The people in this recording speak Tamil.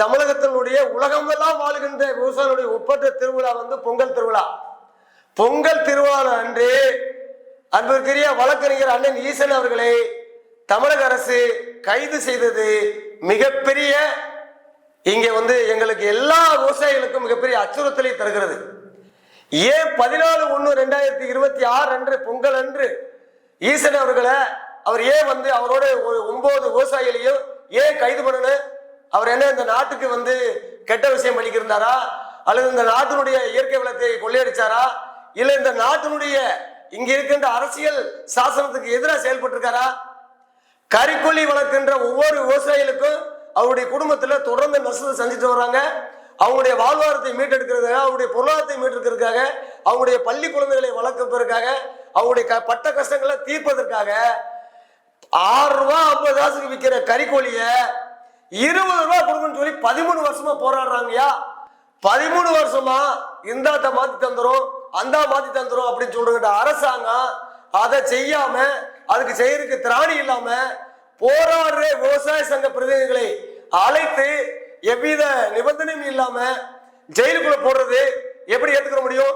தமிழகத்தினுடைய உலகமெல்லாம் வாழ்கின்ற விவசாயிகளுடைய ஒப்பற்ற திருவிழா வந்து பொங்கல் திருவிழா. பொங்கல் திருவிழா அன்று அன்பிற்குரிய வழக்கறிஞர் அண்ணன் ஈசன் அவர்களை தமிழக அரசு கைது செய்தது மிகப்பெரிய இங்கே வந்து எங்களுக்கு எல்லா விவசாயிகளுக்கும் மிகப்பெரிய அச்சுறுத்தலை தருகிறது. ஏன் 14/1/2026 அன்று பொங்கல் அன்று ஈசன் அவர்களை அவர் ஏன் வந்து அவரோட 9 விவசாயிகளையும் ஏன் கைது பண்ணணும்? அவர் என்ன இந்த நாட்டுக்கு வந்து கெட்ட விஷயம் பண்ணிக்கிருந்தாரா, அல்லது இந்த நாட்டினுடைய இயற்கை வளத்தை கொள்ளையடிச்சாரா, இல்ல இந்த நாட்டினுடைய இங்க இருக்கின்ற அரசியல் சாசனத்துக்கு எதிராக செயல்பட்டு இருக்காரா? கறிக்கொல்லி வளர்க்கின்ற ஒவ்வொரு விவசாயிகளுக்கும் அவருடைய குடும்பத்துல தொடர்ந்து நஷ்டத்தை செஞ்சுட்டு வர்றாங்க. அவங்களுடைய வாழ்வாதாரத்தை மீட்டெடுக்கிறதுக்காக, அவருடைய பொருளாதாரத்தை மீட்டெடுக்கிறதுக்காக, அவங்களுடைய பள்ளி குழந்தைகளை வளர்ப்பதற்காக, அவங்களுடைய பட்ட கஷ்டங்களை தீர்ப்பதற்காக 6 ரூபாய் 50 காசுக்கு விற்கிற கறிக்கோழிய 20 ரூபாய் கொடுக்கணும்னு சொல்லி 13 வருஷமா போராடுறாங்கயா. 13 வருஷமா இந்தாட்ட மாத்தி தந்துரும், அந்த மாத்தி தந்துரும் அப்படின்னு சொல்ற அரசாங்கம் அதை செய்யாம, அதுக்கு செய்யறதுக்கு திராணி இல்லாம போராடுற விவசாய சங்க பிரதிநிதிகளை அழைத்து எவ்வித நிபந்தனையும் இல்லாம ஜெயிலுக்குள்ள போடுறது எப்படி ஏத்துக்க முடியும்?